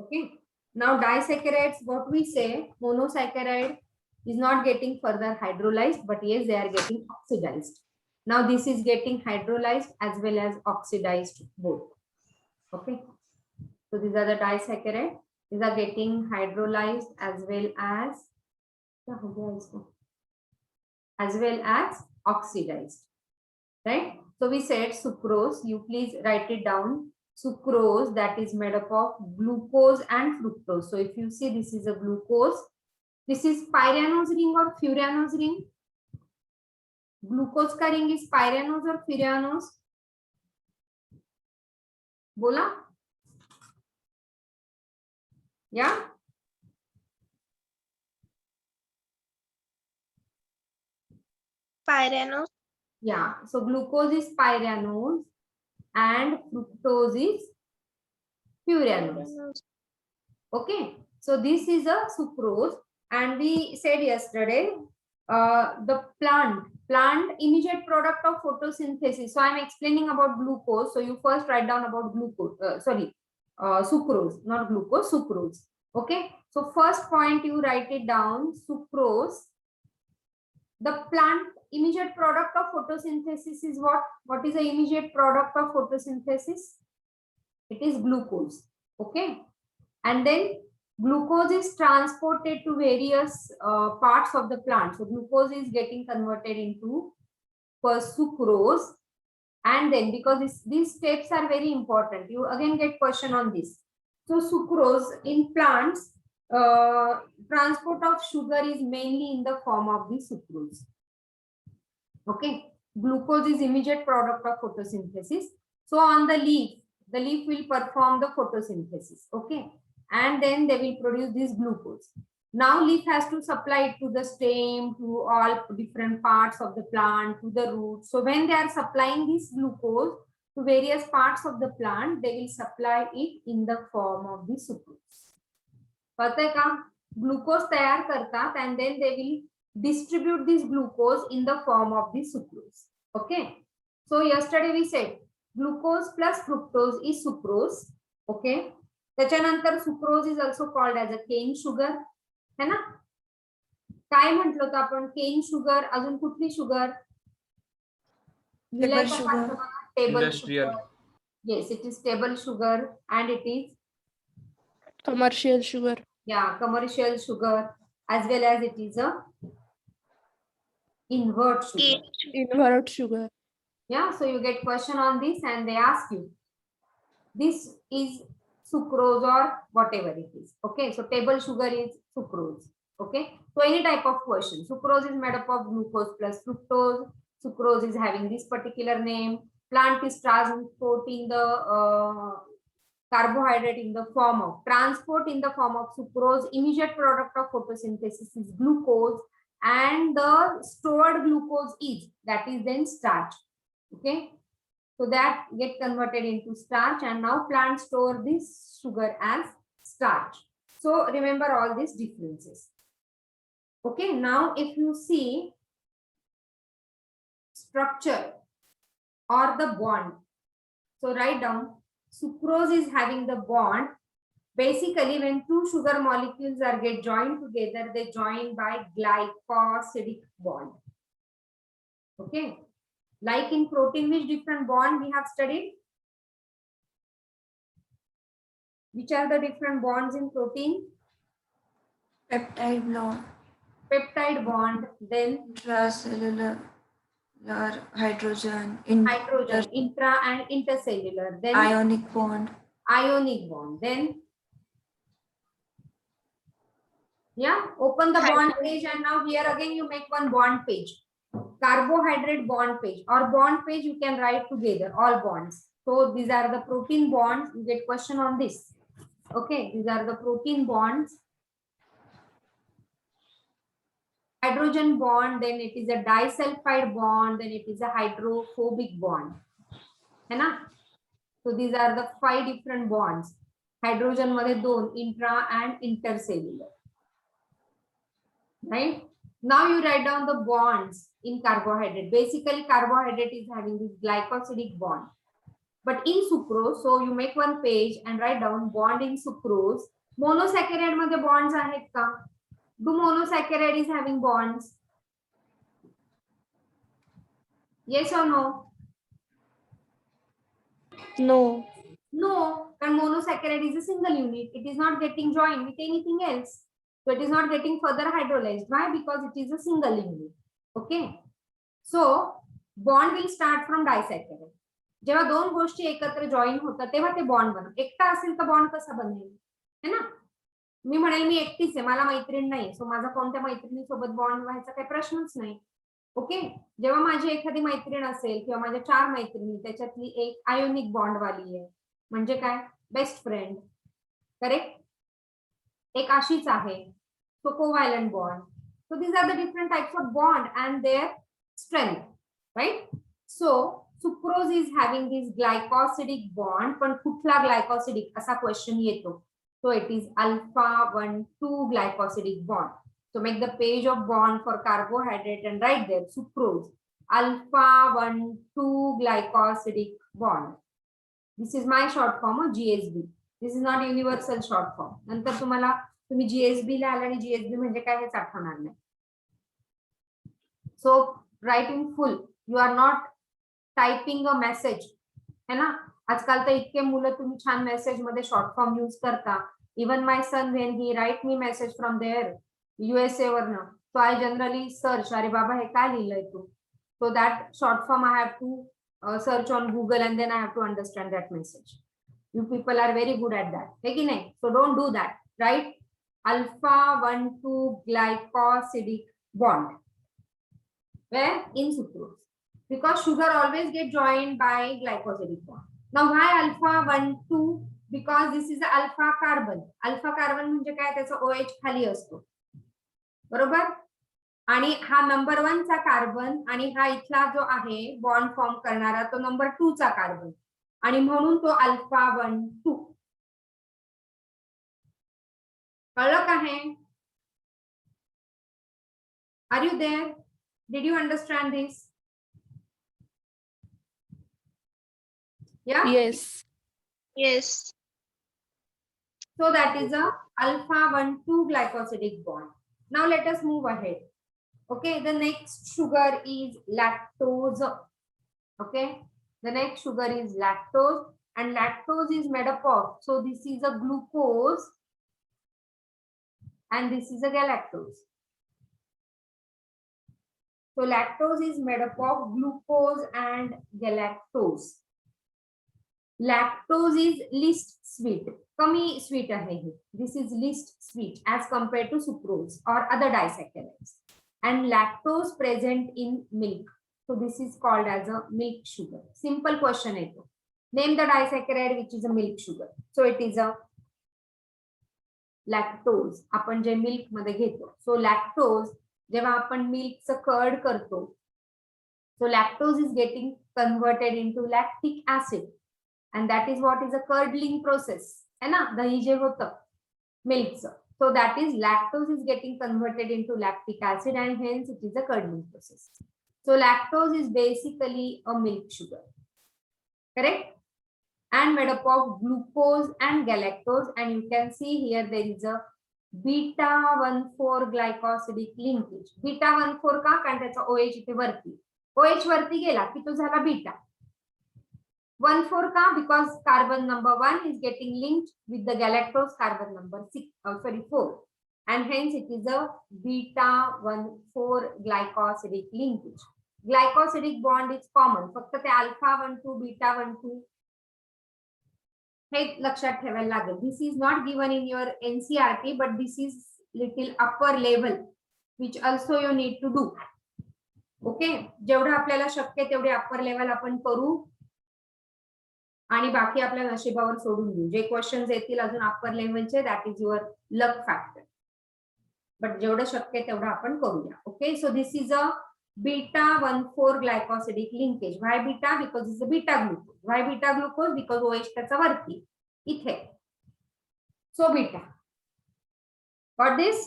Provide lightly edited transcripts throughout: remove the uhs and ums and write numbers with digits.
Okay. Now disaccharides, what we say, monosaccharide is not getting further hydrolyzed, but yes, they are getting oxidized. Now this is getting hydrolyzed as well as oxidized both. Okay. So these are the disaccharides. These are getting hydrolyzed as well as oxidized. Right? So we said sucrose. You please write it down. Sucrose, that is made up of glucose and fructose. So if you see, this is a glucose. This is pyranose ring or furanose ring. Glucose का ring is pyranose or furanose? बोला? Yeah. Pyranose. Yeah. So glucose is pyranose and fructose is furanose. Okay. So this is a sucrose, and we said yesterday the plant immediate product of photosynthesis. So I'm explaining about glucose. So you first write down about glucose. Sucrose, not glucose, sucrose. Okay. So first point you write it down. Sucrose. The plant immediate product of photosynthesis is what? What is the immediate product of photosynthesis? It is glucose. Okay. And then glucose is transported to various parts of the plant. So glucose is getting converted into first sucrose, and then because these steps are very important, you again get question on this. So sucrose in plants, transport of sugar is mainly in the form of the sucrose. Okay, glucose is immediate product of photosynthesis. So on the leaf will perform the photosynthesis. Okay, and then they will produce this glucose. Now leaf has to supply it to the stem, to all different parts of the plant, to the roots. So when they are supplying this glucose to various parts of the plant, they will supply it in the form of the sucrose. पता है का? Glucose तैयार करतात and then they will distribute this glucose in the form of the sucrose. Okay. So yesterday we said glucose plus fructose is sucrose. Okay. त्याच्यानंतर sucrose is also called as a cane sugar. है ना? काय म्हटलं होतं आपण? Cane sugar, अजून कुठली sugar? Table sugar. Table sugar. Yes, it is table sugar and it is Commercial sugar. Yeah, commercial sugar, as well as it is a invert sugar. Invert sugar. Yeah, so you get question on this and they ask you, this is sucrose or whatever it is. Okay, so table sugar is sucrose. Okay, so any type of question. Sucrose is made up of glucose plus fructose. Sucrose is having this particular name. Plant is transporting the carbohydrate in the form of sucrose. Immediate product of photosynthesis is glucose, and the stored glucose is then starch. Okay, so that get converted into starch, and now plants store this sugar as starch. So remember all these differences. Okay, now if you see structure or the bond, so write down sucrose is having the bond. Basically, when two sugar molecules are get joined together, they join by glycosidic bond. Okay, like in protein, which different bond we have studied? Which are the different bonds in protein? Peptide bond. Peptide bond, then Intracellular hydrogen. hydrogen, intra and intercellular, then Ionic bond. ionic bond, then yeah, open the bond page, and now here again you make one bond page, carbohydrate bond page or bond page. You can write together all bonds. So these are the protein bonds. You get question on this. Okay, these are the protein bonds. Hydrogen bond, then it is a disulfide bond, then it is a hydrophobic bond. है ना? So these are the 5 different bonds. Hydrogen मध्ये 2, intra and intercellular. Right? Now you write down the bonds in carbohydrate. Basically, carbohydrate is having this glycosidic bond. But in sucrose, so you make one page and write down bond in sucrose. Monosaccharide मध्ये bonds आहेत का? Do monosaccharide is having bonds? Yes or no? No. No, and monosaccharide is a single unit. It is not getting joined with anything else. So it is not getting further hydrolyzed. Why? Because it is a single unit. Okay. So bond will start from disaccharide. जेव्हा दोन गोष्टी एकत्र join होतात तेव्हा ते bond बनतात. एकटा असेल तर बॉन्ड कसा बनेल, है ना? मी म्हणेल मी एकटीच आहे, मला मैत्रीण नाही, सो माझा कोणत्या मैत्रिणीसोबत बॉन्ड व्हायचा काही प्रश्नच नाही. ओके. जेव्हा माझी एखादी मैत्रीण असेल किंवा माझ्या 4 मैत्रिणी, त्याच्यातली एक आयोनिक बॉन्ड वाली आहे, म्हणजे काय, बेस्ट फ्रेंड, करेक्ट. एक अशीच आहे, so covalent bond. So these are the different types of bond and their strength, right? So sucrose is having this glycosidic bond, पण कुठला glycosidic असा क्वेश्चन येतो. So it is alpha 1,2 glycosidic bond. So make the page of bond for carbohydrate and write there sucrose alpha 1,2 glycosidic bond. This is my short form of GSB. This is not universal short form. नंतर तुम्हाला तुम्ही GSB ला आला आणि GSB म्हणजे काय हेच आठवणार नाही. So write in full. You are not typing a message, है ना? आजकाल तर इतके मुलं तुम्ही छान मेसेज मध्ये शॉर्ट फॉर्म यूज करता. Even my son, when he write me message from there USA वरनं, so I generally search, अरे बाबा हे काय लिहिलंय तू? So that short form I have to search on Google and then I have to understand that message. You people are very good at that. है की नाही? So don't do that, right? Alpha 1,2 glycosidic bond. Where? In sucrose. Because sugar always get joined by glycosidic bond. Now why alpha 1,2? Because this is alpha carbon. Alpha carbon म्हणजे काय, त्याचा OH खाली असतो, बरोबर. आणि हा नंबर 1 चा carbon आणि हा इथला जो आहे बॉन्ड फॉर्म करणारा तो नंबर 2 चा कार्बन, आणि म्हणून तो अल्फा 1,2. कळलं का हे? Are you there? Did you understand this? Yeah? Yes. Yes. So that is a alpha 1,2 glycosidic bond. Now let us move ahead. Okay, the next sugar is lactose. Okay, the next sugar is lactose, and lactose is made up of, so this is a glucose and this is a galactose. So lactose is made up of glucose and galactose. Lactose is least sweet, कमी sweet आहे हे. This is least sweet as compared to sucrose or other disaccharides. And lactose present in milk. So this is called as a milk sugar. Simple question है तो. Name the disaccharide which is a milk sugar. So it is a lactose. आपण जे milk मध्ये घेतो. So lactose जेव्हा आपण milk चं curd करतो, so lactose is getting converted into lactic acid, and that is what is a curdling process. है ना, दही जे होतं milk चं. So that is lactose is getting converted into lactic acid and hence it is a curdling process. So lactose is basically a milk sugar, correct? And made up of glucose and galactose, and you can see here there is a beta 1,4 glycosidic linkage. Beta 1,4 का? कारण त्याचा OH इथे वरती, OH वरती गेला की तो झाला बीटा. 1,4 का? Because carbon number 1 is getting linked with the galactose carbon number 4, and hence it is a beta 1,4 glycosidic linkage. Glycosidic bond is common, फक्त ते alpha 1,2 beta 1,2 हे लक्षात ठेवायला लागेल. This is not given in your NCERT, but this is little upper level which also you need to do. Okay, जेवढं आपल्याला शक्य तेवढे upper level आपण करू आणि बाकी आपल्या नशिबावर सोडून देऊ. जे क्वेश्चन्स येतील अजून अप्पर लेवलचे, that is your luck factor, but जेवढं शक्य तेवढं आपण करूया. Okay, so this is a beta 1,4 glycosidic linkage. Why beta? Because it's a beta glucose. Why beta glucose? Because OH त्याचा वरती इथे. So beta. Got this?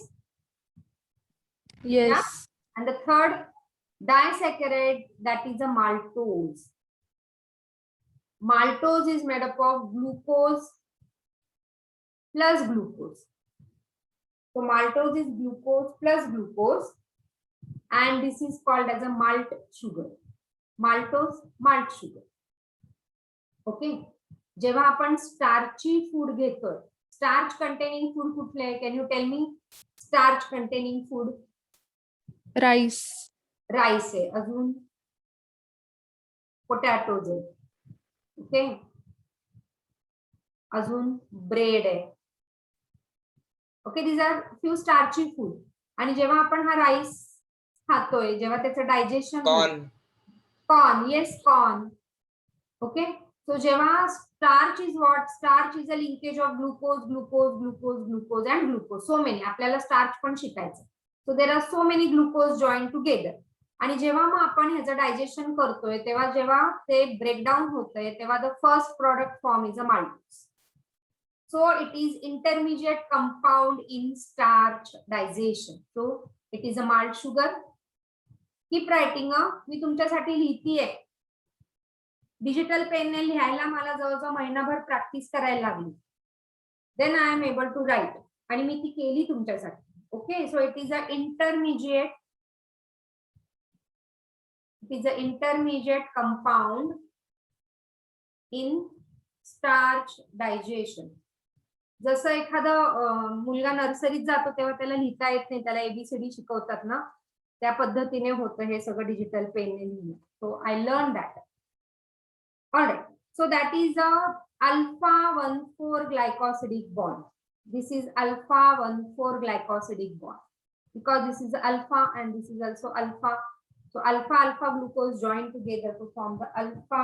Yes. Yeah? And the third disaccharide, that is a maltose. Maltose is made up of glucose plus glucose. So maltose is glucose plus glucose, and this is called as a malt sugar. Maltose, malt sugar. Okay. जेव्हा आपण starchy food घेतोय, starch containing food कुठले? Can you tell me? Starch containing food. Rice. Rice आहे, अजून potatoes आहे. Okay. अजून bread आहे. Okay, these are few starchy food. आणि जेव्हा आपण हा राईस खातोय, जेव्हा त्याचं digestion, corn, yes corn. Okay. So जेव्हा starch is what? Starch is a linkage of glucose, glucose, glucose, glucose and glucose. So many. आपल्याला starch पण शिकायचं. So there are so many glucose joined together. आणि जेव्हा मग आपण ह्याचं digestion करतोय, तेव्हा जेव्हा ते ब्रेकडाऊन होतंय, तेव्हा the first product form is a maltose. So it is intermediate compound in starch digestion. So it is a malt sugar. Keep writing. मी तुमच्यासाठी लिहितीये. डिजिटल पेनने लिहायला मला जवळजवळ महिनाभर प्रॅक्टिस करायला लागली. Then I am able to write, आणि मी ती केली तुमच्यासाठी. Okay. So it is a intermediate compound in starch digestion. जसं एखादा मुलगा नर्सरीत जातो तेव्हा त्याला लिहिता येत नाही, त्याला एबीसीडी शिकवतात ना, त्या पद्धतीने होतं हे सगळं डिजिटल पेनने लिहिणं. So I learn that. All right. So that is a alpha 1,4 glycosidic bond. This is alpha 1,4 glycosidic bond because this is alpha and this is also alpha. So alpha alpha glucose joined together to form the alpha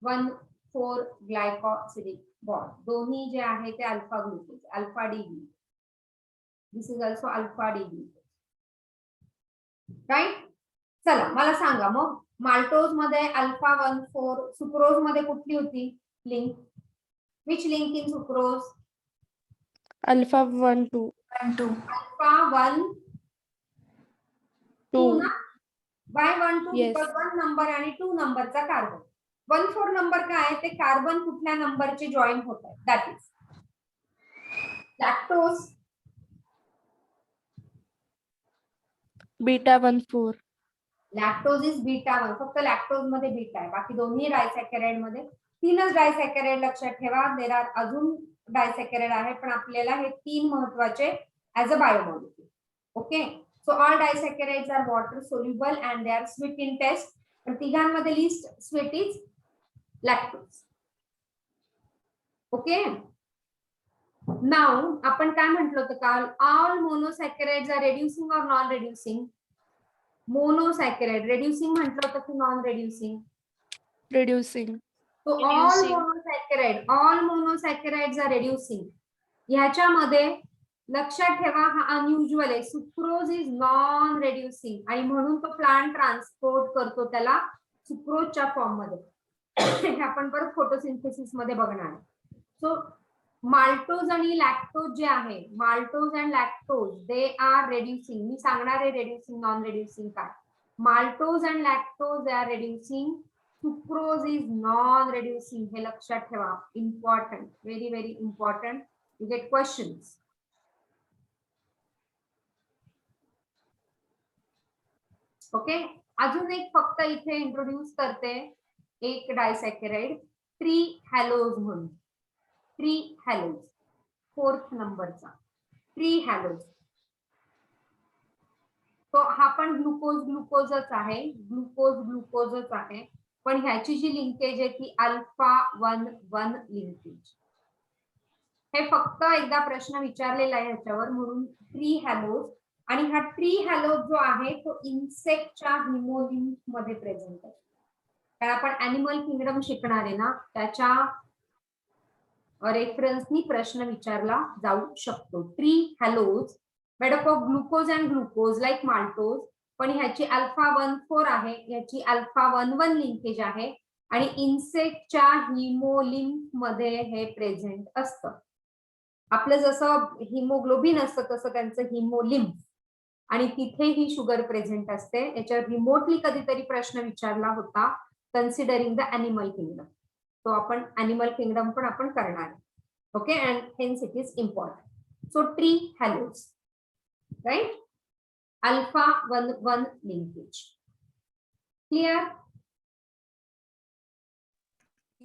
1,4 glycosidic bond. दोन्ही जे आहे ते alpha glucose, alpha D glucose. This is also alpha D glucose. Right? चला मला सांगा मग maltose मध्ये alpha 1,4, sucrose मध्ये कुठली होती link? Which link in sucrose? Alpha 1, 2. Alpha 1, 2 ना? Why 1, 2? Yes. Because 1 नंबर आणि 2 नंबरचा कार्बन. 1,4 नंबर काय आहे? ते कार्बन कुठल्या नंबरचे जॉईन होत आहे? That is lactose. Beta 1,4. Lactose is beta 1. फक्त लॅक्टोज मध्ये बीटा आहे, बाकी दोन्ही डायसॅकराइड मध्ये 3च डायसॅकराइड लक्षात ठेवा. देर आर अजून डायसॅकराइड आहे, पण आपल्याला हे 3 महत्वाचे as a biomolecule. Okay. So all disaccharides are water soluble and they are sweet in taste. पण तिघांमध्ये least sweet is lactose. Okay. Now आपण काय म्हटलं होतं काल? All monosaccharides are reducing or non reducing? Monosaccharide reducing म्हटलं होतं की non reducing? Reducing. So all monosaccharides are reducing. ह्याच्यामध्ये लक्षात ठेवा हा अनयुजुअल आहे. सुक्रोज इज नॉन रेड्युसिंग आणि म्हणून तो प्लांट ट्रान्सपोर्ट करतो त्याला सुक्रोजच्या फॉर्म मध्ये. हे आपण परत फोटोसिंथेसिस मध्ये बघणार. सो माल्टोज आणि लॅक्टोज जे आहे, maltose and lactose they are reducing. मी सांगणार आहे रेड्युसिंग नॉन रेड्युसिंग काय. Maltose and lactose they are reducing. Sucrose is non reducing. हे लक्षात ठेवा. Important, very very important. You get questions. Okay. अजून एक फक्त इथे इंट्रोड्यूस करते एक डायसॅकराइड, ट्री हॅलोज म्हणून. ट्री हॅलोज 4th नंबरचा ट्री हॅलोज. तो हा पण ग्लुकोजच आहे, ग्लुकोजच आहे, पण ह्याची जी लिंकेज आहे ती अल्फा 1,1 लिंकेज. हे फक्त एकदा प्रश्न विचारलेला आहे ह्याच्यावर, म्हणून ट्री हॅलोज. आणि हा ट्री हॅलोज जो आहे तो इन्सेक्टच्या हिमोलिम्फ मध्ये प्रेझेंट आहे. कारण आपण अॅनिमल किंगडम शिकणार आहे ना, त्याच्या रेफरन्सनी प्रश्न विचारला जाऊ शकतो. Trehalose made up of glucose and glucose like maltose, पण ह्याची अल्फा 1,4 आहे, ह्याची अल्फा 1,1 लिंकेज आहे आणि इन्सेक्टच्या हिमोलिम्फ मध्ये हे प्रेझेंट असतं. आपलं जसं हिमोग्लोबिन असतं तसं त्यांचं हिमोलिम्फ, आणि तिथे ही शुगर प्रेझेंट असते. याच्यावर रिमोटली कधीतरी प्रश्न विचारला होता. Considering the animal kingdom. तो आपण अॅनिमल किंगडम पण आपण करणार आहे. Okay, and hence it is important. So trehalose, right? Alpha 1 linkage. Clear?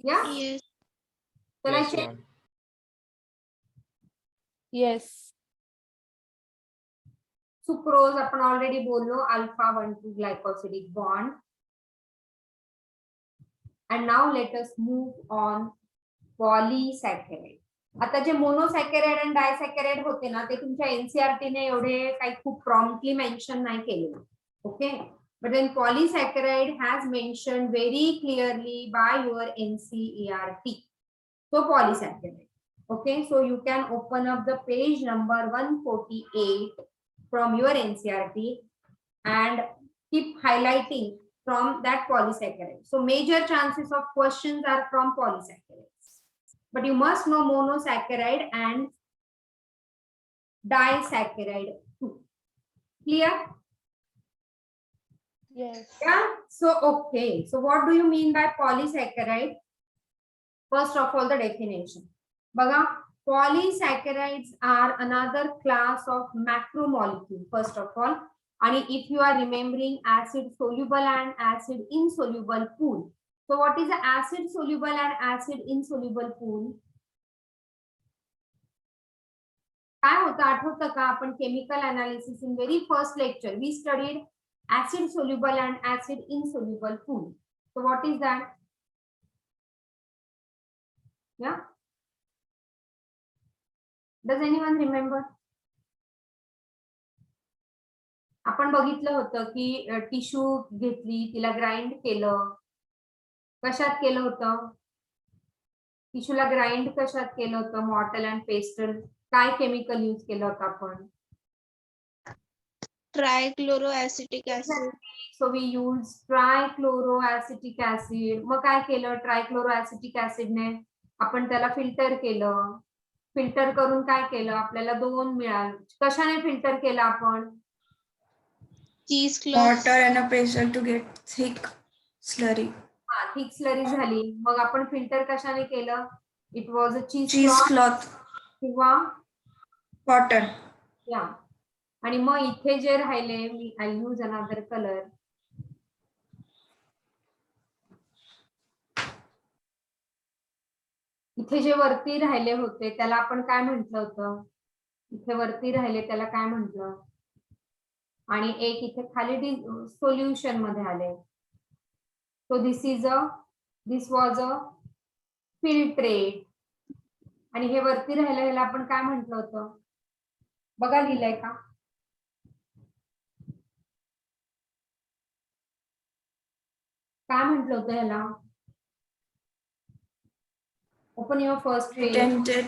Yeah? Yes. चला Yes, check. ma'am. Yes. सुक्रोज आपण ऑलरेडी बोललो, alpha 1,2 glycosidic bond. And now let us move on polysaccharide. आता जे मोनोसॅकॅराइड आणि डायसॅकॅराइड होते ना, ते तुमच्या एनसीईआरटी ने एवढे काही खूप प्रॉम्प्टली मेन्शन नाही केलेलं. Okay, but then polysaccharide has mentioned very clearly by your NCERT. So polysaccharide. Okay, so you can open up the page number 148 from your NCERT and keep highlighting from that polysaccharide. So major chances of questions are from polysaccharides, but you must know monosaccharide and disaccharide too. Clear? Yes. Yeah. So okay, so what do you mean by polysaccharide? First of all, the definition. Baga, polysaccharides are another class of macromolecule, first of all. And if you are remembering acid soluble and acid insoluble pool. So what is the acid soluble and acid insoluble pool? काय होतं आठवतं का? आपण chemical analysis in very first lecture we studied acid soluble and acid insoluble pool. So what is that? Yeah. Does anyone remember? आपण बघितलं होतं की tissue घेतली, तिला ग्राइंड केलं. कशात केलं होतं? टिश्यूला ग्राइंड कशात केलं होतं? मॉर्टल अँड पेस्टल. काय केमिकल यूज केलं होतं आपण? Trichloroacetic acid. So we use trichloroacetic acid. मग काय केलं? ट्रायक्लोरोएसिटिक ऍसिड ने आपण त्याला फिल्टर केलं. फिल्टर करून काय केलं? आपल्याला 2 मिळाले. कशाने फिल्टर केलं आपण? Cheesecloth. Water and a pressure to get thick slurry. हा, थिक स्लरी झाली. मग आपण फिल्टर कशाने केलं? इट वॉज अ चीज Cheesecloth. किंवा Water. या. आणि मग इथे जे राहिले, मी आय यूज अनदर कलर. इथे जे वरती राहिले होते त्याला आपण काय म्हटलं होतं? इथे वरती राहिले त्याला काय म्हटलं? आणि एक इथे खाली सोल्युशन मध्ये आले. So this was a filtrate. आणि हे वरती राहिलं ह्याला आपण काय म्हटलं होतं? बघा लिहिलंय का? काय म्हटलं होतं ह्याला? Open your first page. Retented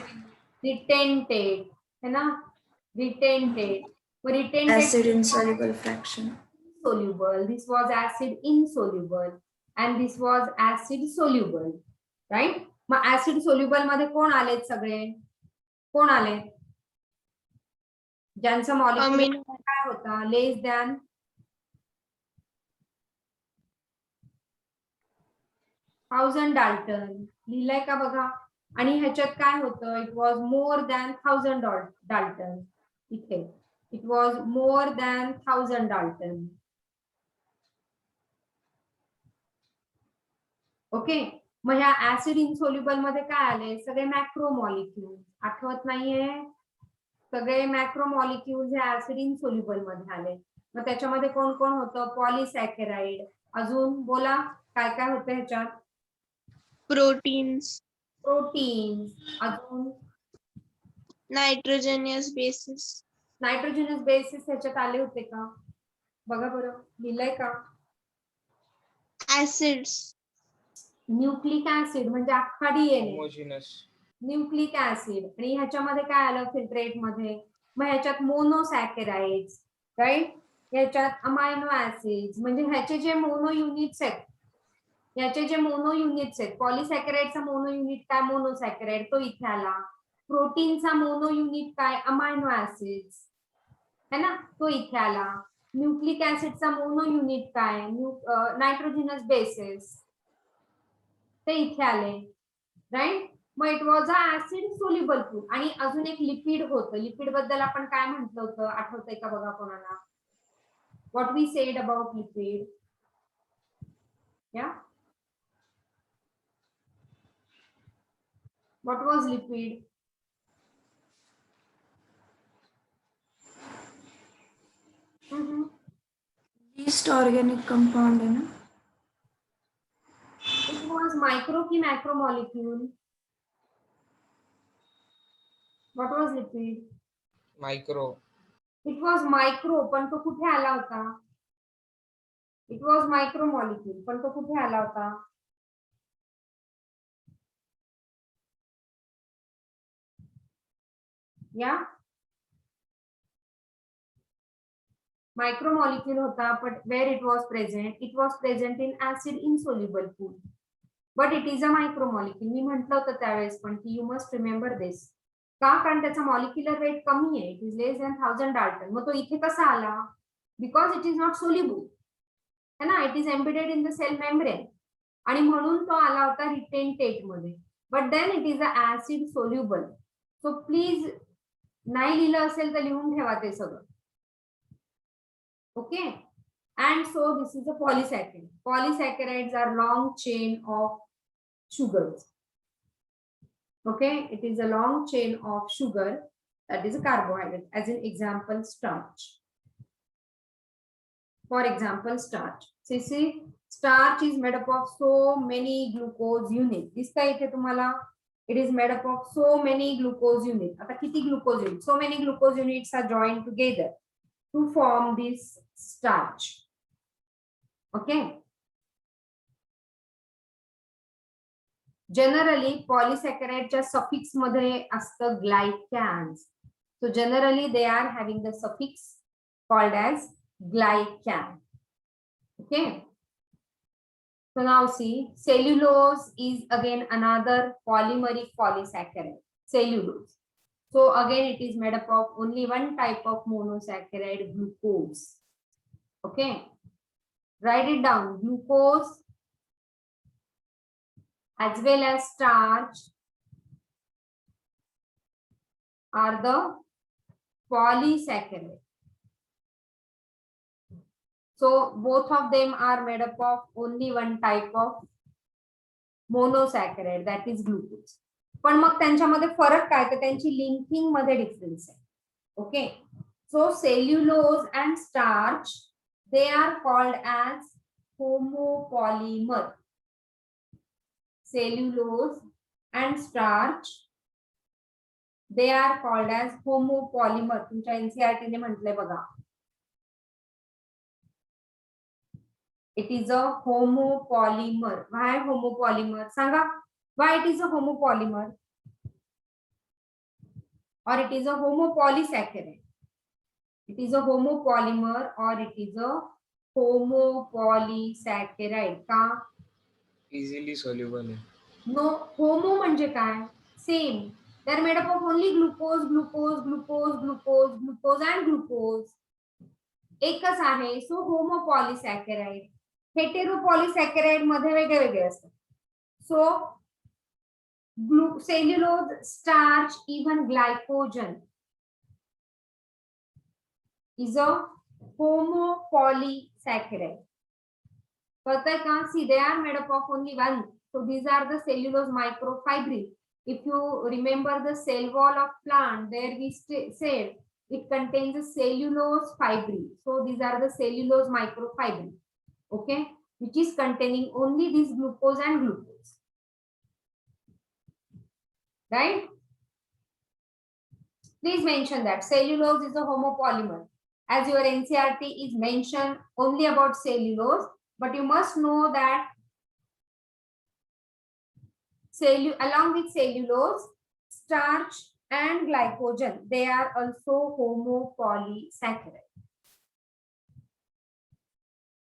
रिटेंटेड है ना? रिटेंटेड. रिटेंटेड acid insoluble fraction. soluble. This was acid insoluble and this was acid soluble, right? Mug acid soluble मध्ये कोण आलेत सगळे? कोण आले? ज्यांचा मॉलिक्युलर Amino. काय होता? Less than 1000 dalton. लिहिलंय का बघा? आणि ह्याच्यात काय होतं? It was more than 1000 dalton. इथे it was more than 1000 dalton. Okay, मग ह्या ऍसिड इनसोल्युबल मध्ये काय आले? सगळे मॅक्रोमॉलिक्यूल. आठवत नाहीये? सगळे मॅक्रोमॉलिक्यूल हे ऍसिड इनसोल्युबल मध्ये आले. मग त्याच्यामध्ये कोण कोण होतं? पॉलीसॅकॅराइड. अजून बोला काय काय होतं ह्याच्यात? Proteins. प्रोटीन्स. अजून Nitrogenous bases. नायट्रोजनस बेसिस ह्याच्यात आले होते का? बघा बरं, लिहिलंय का? Acids. न्यूक्लिक ऍसिड म्हणजे अख्खा डीएनए. Homogeneous. Nucleic acid. आणि ह्याच्यामध्ये काय आलं फिल्ट्रेट मध्ये? मग ह्याच्यात मोनोसॅकॅराइड्स, राईट? ह्याच्यात अमायनो ऍसिड्स. म्हणजे ह्याचे जे मोनो युनिट्स आहेत, याचे जे मोनो युनिट्स आहेत, पॉलीसॅकॅराइडचा मोनो युनिट काय? मोनोसॅकॅराइड. तो इथे आला. प्रोटीनचा मोनो युनिट काय? अमायनो ऍसिड्स, है ना? तो इथे आला. न्यूक्लिक ऍसिडचा मोनो युनिट काय? Nitrogenous bases. ते इथे आले, राईट. मग it was a acid soluble food. आणि अजून एक लिपिड होतं. लिपिड बद्दल आपण काय म्हटलं होतं आठवतंय का बघा कोणाला? What we said about lipid? Yeah, what was lipid? Least organic compound है ना? It was micro की macro molecule? What was lipid? Micro. It was micro, पण तो कुठे आला होता? It was micro molecule, पण तो कुठे आला होता? Yeah, micro molecule होता, but where it was present? It was present in acid insoluble food, but it is a micro molecule. मी म्हटलं होतं त्यावेळेस पण की you must remember this. का? कारण त्याचा मॉलिक्युलर वेट कमी आहे. It is less than 1000 dalton. मग तो इथे कसा आला? Because it is not soluble है ना. It is embedded in the cell membrane आणि म्हणून तो आला होता रिटेंटेट मध्ये. But then it is a acid soluble. So please नाही लिहिलं असेल तर लिहून ठेवा ते सगळं. Okay. And so this is a polysaccharide. Polysaccharides are long chain of sugars. Okay, it is a long chain of sugar that is a carbohydrate. As in example, starch. For example, starch. So you see, starch is made up of so many glucose units. This काय इथे तुम्हाला? It is made up of so many glucose units. आता किती glucose units? So many glucose units are joined together to form this starch. Okay. Generally, पॉलिसॅकराइडच्या सफिक्स मध्ये असतं ग्लायकॅन्स. So generally they are having the suffix called as glycan. Okay. So now see, cellulose is again another polymeric polysaccharide. Cellulose. So again it is made up of only one type of monosaccharide, glucose. Okay. Write it down. Glucose as well as starch are the polysaccharide. So both of them are made up of only one type of monosaccharide, that is glucose. पण मग त्यांच्यामध्ये फरक काय? तर त्यांची linking मध्ये difference आहे. Okay. So cellulose and starch they are called as homopolymer. Cellulose and starch they are called as homopolymer. तुमच्या NCERT ने म्हटलंय बघा. It is a homopolymer. Why homopolymer? सांगा. Why it is a homopolymer? Or it is a homopolysaccharide? It is a homopolymer or it is a homopolysaccharide. का? Easily soluble आहे. No. होमो म्हणजे काय? Same. They are made up of only glucose, glucose, glucose, glucose, glucose and glucose. एकच आहे. सो होमोपॉलिसॅकराइड. हेटेरोपॉलिसॅकराइड मध्ये वेगळे वेगळे असतात. So cellulose, starch, even glycogen is a homopolysaccharide. कळतंय का? See they are made up of only one. So these are the cellulose microfibril. If you remember the cell wall of plant, there we said it contains a cellulose fibril. So these are the cellulose microfibril. Okay, which is containing only this glucose and glucose. Right? Please mention that cellulose is a homopolymer. As your NCERT is mentioned only about cellulose, but you must know that along with cellulose, starch and glycogen, they are also homopolysaccharide.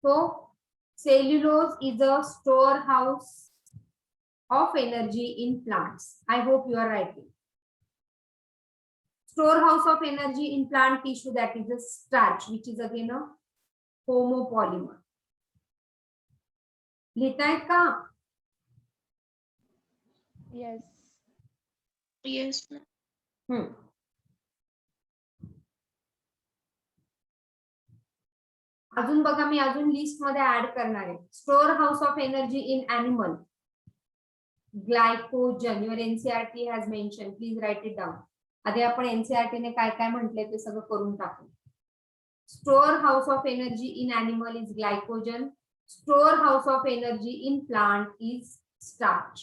So cellulose is a storehouse of energy in plants. I hope you are writing. Storehouse of energy in plant tissue, that is a starch, which is again a homopolymer. लिहितायत का? Yes. Yes, ma'am. Hmm. अजून बघा मी अजून list मध्ये add करणार आहे. Store house of energy in animal glycogen. Your NCERT has mention. Please write it down. आधी आपण NCERT ने काय काय म्हटले ते सगळं करून टाकू. Store house of energy in animal is glycogen. Store house of energy in plant is starch.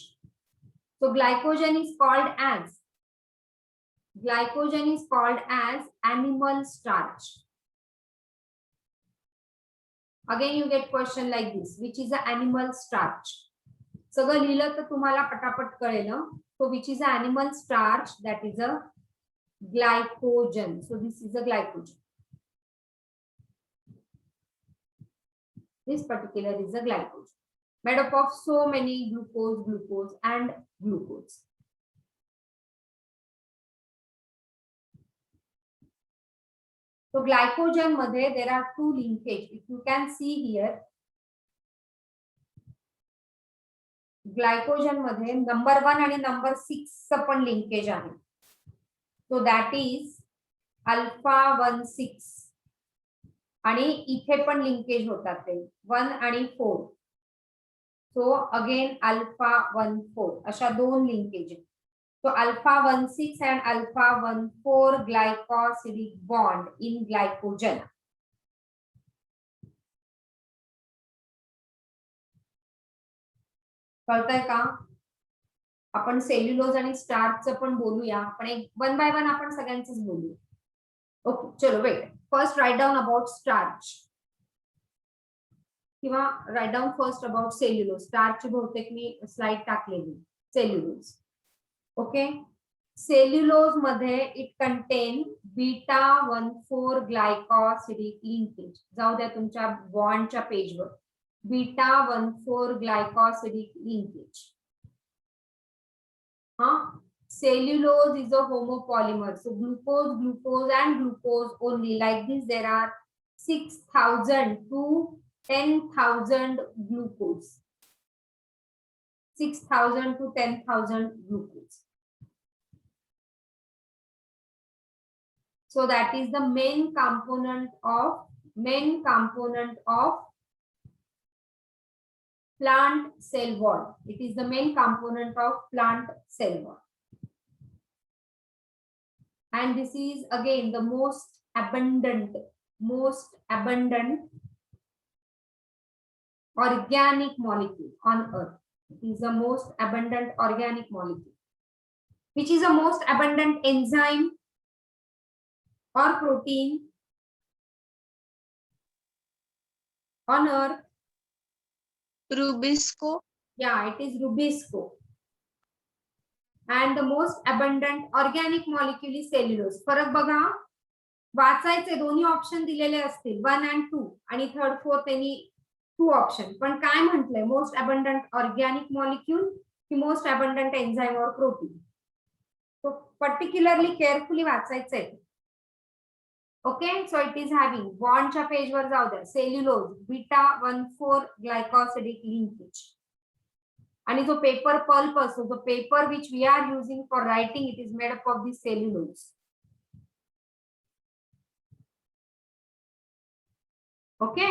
So glycogen is called as animal starch. Again you get question like this, which is a animal starch. सगळं लिहिलं तर तुम्हाला पटापट कळेल. So which is a animal starch? That is a glycogen. So this is a glycogen. This particular is a glycogen made up of so many glucose and glucose. So glycogen मध्ये there are two linkage. If you can see here, glycogen मध्ये number 1 आणि number 6 चं पण linkage आहे. So that is alpha 1,6 आणि इथे पण linkage होतात ते 1 आणि 4. So again alpha 1,4 अशा दोन linkage. So alpha 1,6 and alpha 1,4 glycosidic bond in glycogen. कळतंय का? आपण सेल्युलोज आणि स्टार्चचं पण बोलूया, पण एक वन बाय वन आपण सगळ्यांचंच बोलूया. ओके चलो wait. First write down about starch किंवा write down first about cellulose. Starch बहुतेक मी स्लाइड टाकलेली. सेल्युलोज. ओके. सेल्युलोज मध्ये it contain beta 1,4 glycosidic linkage. जाऊ द्या तुमच्या बॉन्डच्या पेजवर. Beta 1,4 glycosidic linkage. Cellulose is a homopolymer. So glucose and glucose only. Like this there are 6,000 to 10,000 glucose. 6,000 to 10,000 glucose. So that is the main component of plant cell wall. It is the main component of plant cell wall. And this is again the most abundant organic molecule on earth. It is the most abundant organic molecule. Which is the most abundant enzyme or protein on earth? Rubisco. Yeah, it is Rubisco. And the most abundant organic molecule is cellulose. फरक बघा. वाचायचे दोन्ही option दिलेले असतील 1 and 2 आणि third fourth त्यांनी 2 option. पण काय म्हटलंय? मोस्ट अबंडंट ऑर्गॅनिक मॉलिक्यूल की most abundant enzyme or protein. तो पर्टिक्युलरली केअरफुली वाचायचंय. Okay. So it is having बॉन्डच्या पेजवर जाऊ द्या. Cellulose beta 1,4 glycosidic linkage. आणि जो पेपर पल्प असतो, जो paper which we are using for writing, it is made up of this cellulose. Okay.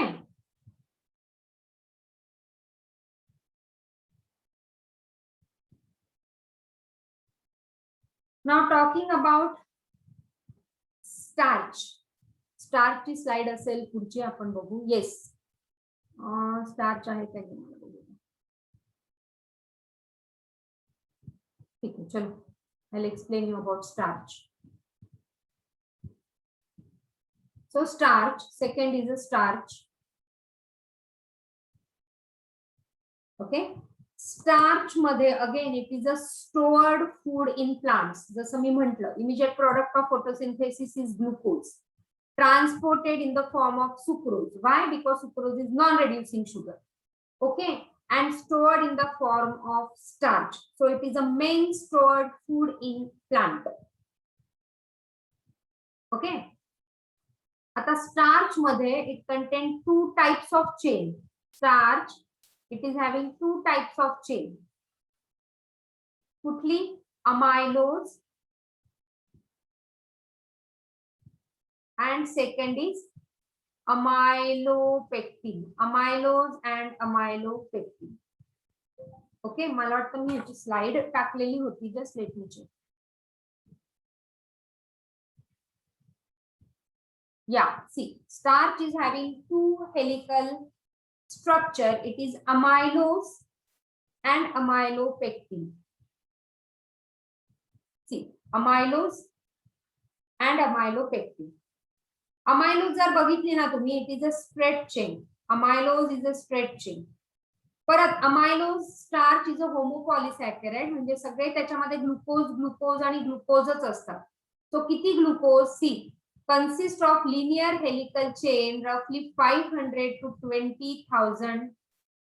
Now talking about starch. Starch ची slide असेल पुढची आपण बघू. येस स्टार्च आहे का? ठीक आहे चलो. I'll explain you about starch. So starch, second is a starch. Okay. Starch मध्ये again it is a stored food in plants. जसं मी म्हटलं, immediate product of photosynthesis is glucose, transported in the form of sucrose. Why? Because sucrose is non-reducing sugar. Okay. And stored in the form of starch. So it is a main stored food in plant. Okay. आता starch मध्ये it contains 2 types of chain. Starch, it is having 2 types of chain. कुठली? amylose and second is amylopectin. amylose and amylopectin. Okay, मला वाटतं मी याची slide टाकलेली होती. Just let me check. Yeah, see, starch is having two helical structure. It is amylose and amylopectin. See, amylose and amylopectin. amylose जर बघितली ना तुम्ही, it is a straight chain. amylose is a straight chain. परत amylose starch is a homopolysaccharide, म्हणजे सगळे त्याच्यामध्ये glucose glucose आणि ग्लुकोजच असतात. तो किती glucose? See, consist of linear helical chain roughly 500 to 20,000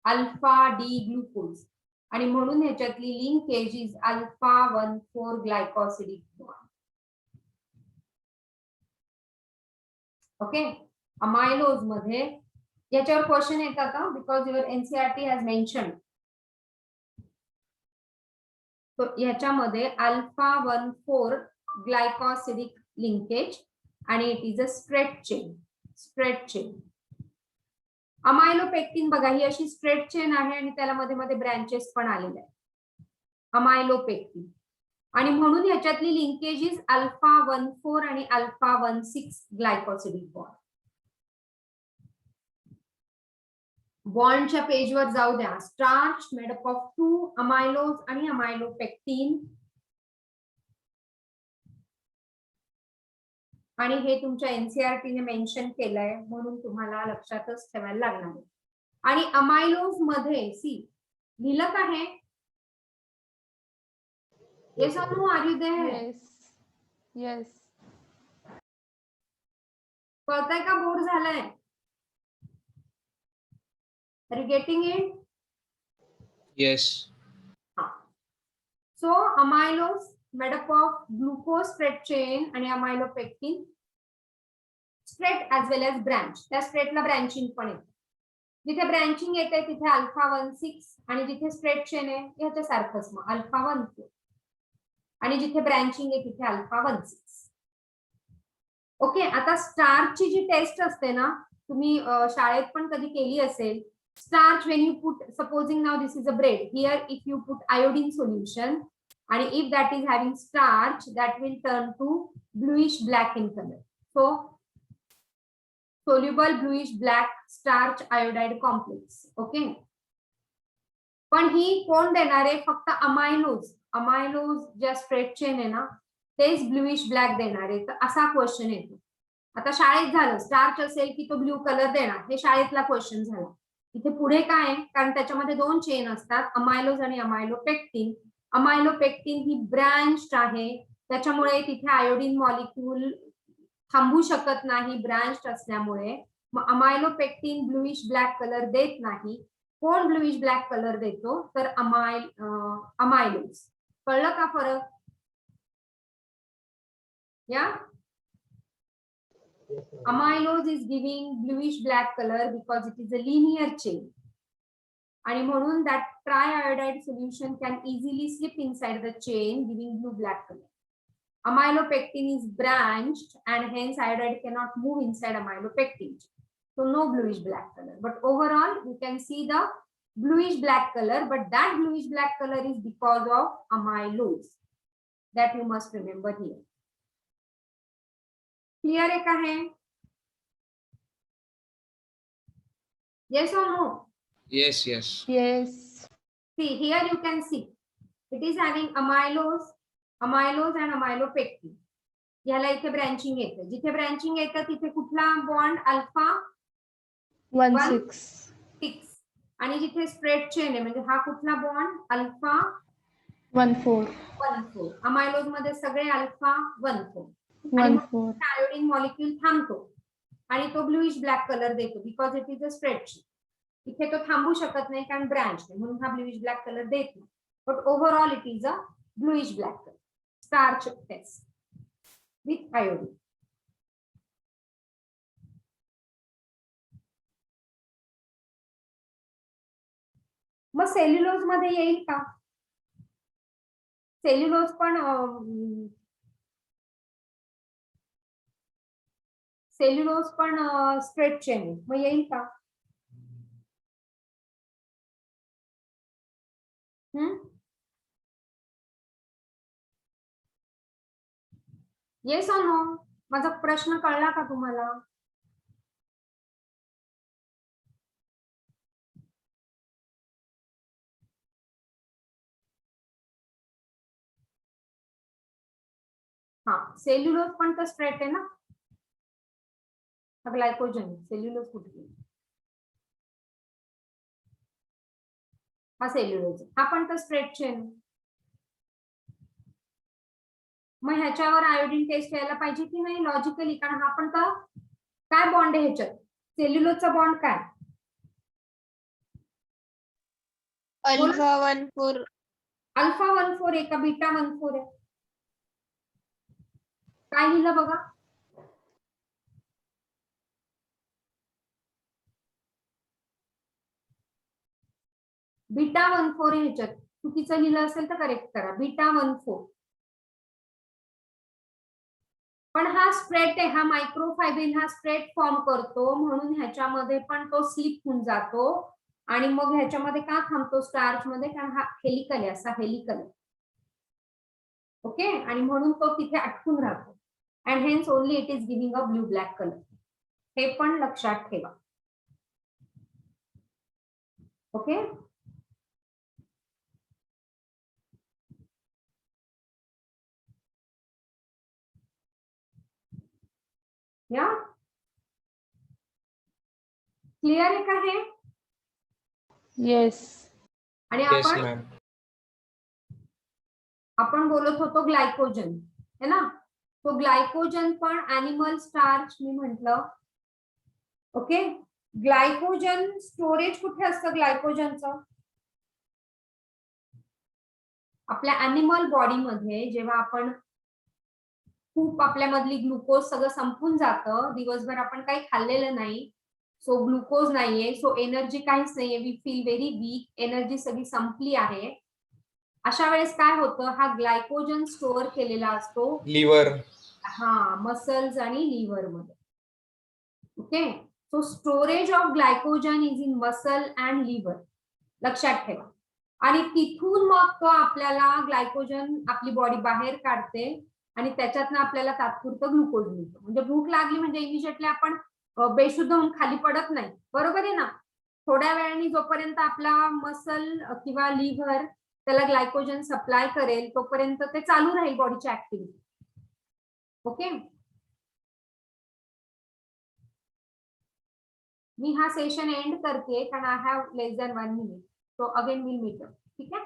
alpha D glucose, आणि म्हणून ह्याच्यातली linkage is alpha 1,4 glycosidic bond. Okay, amylose मध्ये याच्यावर क्वेश्चन येतात because your NCERT has mention. तो ह्याच्यामध्ये अल्फा 1,4 ग्लायकोसिडिक लिंकेज आणि it is a straight chain. Straight chain. Amylopectin बघा, ही अशी स्ट्रेट चेन आहे आणि त्याला मध्ये मध्ये ब्रँचेस पण आलेले आहेत. अमायलोपेक्टिन, आणि म्हणून ह्याच्यातली लिंकेज इज अल्फा 1,4 आणि अल्फा 1,6 ग्लायकोसिडिक बॉन्ड. बॉन्डच्या पेजवर जाऊ द्या. Starch made up of 2 amylose आणि अमायलोपेक्टिन, आणि हे तुमच्या एनसीईआरटी ने मेन्शन केलंय म्हणून तुम्हाला लक्षातच ठेवायला लागणार आहे. आणि अमायलोज मध्ये सी लिहिलं का हे? येस और no, are you there? Yes. Yes. कळतंय का? बोर झालंय? Are you getting it? Yes. So amylose made up of glucose straight chain and amylopectin straight as well as branch. त्या स्ट्रेटला ब्रँचिंग पण येते. जिथे ब्रँचिंग येते तिथे अल्फा 1,6 आणि जिथे स्ट्रेट चेन आहे ह्याच्या सारखंच मग अल्फा 1,4, आणि जिथे ब्रँचिंग आहे तिथे अल्फा 1,6. ओके, आता स्टार्चची जी टेस्ट असते ना, तुम्ही शाळेत पण कधी केली असेल. Starch, when you put, supposing now this is a bread, here if you put iodine solution and if that is having starch, that will turn to bluish black in color. So soluble bluish black starch iodide complex. Okay, पण ही कोण देणार आहे? फक्त amylose. Amylose ज्या straight chain आहे ना तेच bluish black देणार आहे. तर असा क्वेश्चन येतो. आता शाळेत झालं स्टार्च असेल की तो ब्ल्यू कलर देणार, हे शाळेतला क्वेश्चन झाला. इथे पुढे काय आहे? कारण त्याच्यामध्ये 2 चेन असतात, अमायलोज आणि अमायलोपेक्टिन. अमायलोपेक्टिन ही ब्रँच्ड आहे, त्याच्यामुळे तिथे आयोडीन मॉलिक्यूल थांबू शकत नाही ब्रँच्ड असल्यामुळे. मग अमायलोपेक्टिन ब्लूइश ब्लॅक कलर देत नाही. कोण ब्लूइश ब्लॅक कलर देतो? तर अमायलोज. कळलं का फरक? या amylose is giving bluish black color because it is a linear chain, आणि म्हणून that triiodide solution can easily slip inside the chain giving blue black color. Amylopectin is branched and hence iodide cannot move inside amylopectin, so no bluish black color. But overall you can see the bluish black color, but that bluish black color is because of amylose. That you must remember here. Clear है का है? Yes or no? Yes. Yes. Yes. See, here you can see it is having amylose and amylopectin. याला इथे branching येते. जिथे branching येतं तिथे कुठला बॉन्ड? अल्फा 1,6. आणि जिथे स्ट्रेट चेन आहे म्हणजे हा कुठला बॉन्ड? अल्फा 1,4. अमायलोज मध्ये सगळे अल्फा 1,4. 1,4. आयोडीन मॉलिक्यूल थांबतो आणि तो ब्लूइश ब्लॅक कलर देतो because it is a straight chain. इथे तो थांबू शकत नाही कारण ब्रँच आहे म्हणून हा ब्लूइश ब्लॅक कलर देत नाही. But overall it is a bluish black colour. Starch test with iodine. मग सेल्युलोज मध्ये येईल का? सेल्युलोज पण स्ट्रेट चेन आहे, मग येईल का? Yes or no? माझा प्रश्न कळला का तुम्हाला? हा, सेल्युलोज पण तर स्ट्रेट आहे ना, ग्लायकोजन. सेल्युलोज कुठे? हा सेल्युलोज, हा पण तर स्ट्रेट चेन. मग ह्याच्यावर आयोडीन टेस्ट यायला पाहिजे की नाही लॉजिकली, कारण हा पण तर काय बॉन्ड आहे ह्याच्यात? सेल्युलोजचा बॉन्ड काय? अल्फा 1,4 अल्फा 1,4 आहे का बीटा 1,4 आहे? काय लिहिलं बघा? बीटा 1,4 आहे ह्याच्यात. चुकीचं लिहिलं असेल तर करेक्ट करा. बीटा 1,4. पण हा स्ट्रेट आहे, हा मायक्रोफायब्रिल हा स्ट्रेट फॉर्म करतो, म्हणून ह्याच्यामध्ये पण तो स्लिप होऊन जातो आणि मग ह्याच्यामध्ये का थांबतो स्टार्च मध्ये? कारण हा हेलिकल आहे, असा हेलिकल आहे. ओके, आणि म्हणून तो तिथे अटकून राहतो. And hence only it is giving a blue black colour. हे पण लक्षात ठेवा. ओके, या क्लिअर आहे का हे? Yes. आणि Yes, आपण ma'am. बोलत होतो ग्लायकोजन है ना, तो ग्लायकोजन पण ॲनिमल स्टार्च मी म्हटलं. ओके, ग्लायकोजन स्टोरेज कुठे असतं ग्लायकोजनचं? आपल्या ॲनिमल बॉडीमध्ये जेव्हा आपण खूप आपल्यामधली ग्लुकोज सगळं संपून जातं, दिवसभर आपण काही खाल्लेलं नाही, सो ग्लुकोज नाहीये, सो एनर्जी काहीच नाहीये, we feel very weak, energy सगळी संपली आहे. अशा वेळेस काय होतं? हा ग्लायकोजन स्टोअर केलेला असतो Liver. हा मसल्स आणि लिव्हर मध्ये. Okay, so storage of glycogen is in muscle and liver, लक्षात ठेवा. आणि तिथून मग तो आपल्याला ग्लायकोजन आपली बॉडी बाहेर काढते आणि त्याच्यातनं आपल्याला तात्पुरतं ग्लुकोज मिळतो. म्हणजे भूक लागली म्हणजे इमिजिएटली आपण बेशुद्ध होऊन खाली पडत नाही, बरोबर आहे ना? थोड्या वेळाने जोपर्यंत आपला मसल किंवा लिव्हर त्याला ग्लायकोजन सप्लाय करेल तोपर्यंत ते चालू राहील बॉडीची ऍक्टिव्हिटी. ओके, मी हा सेशन एंड करते कारण I have less than 1 minute, so again will meet. ठीक आहे.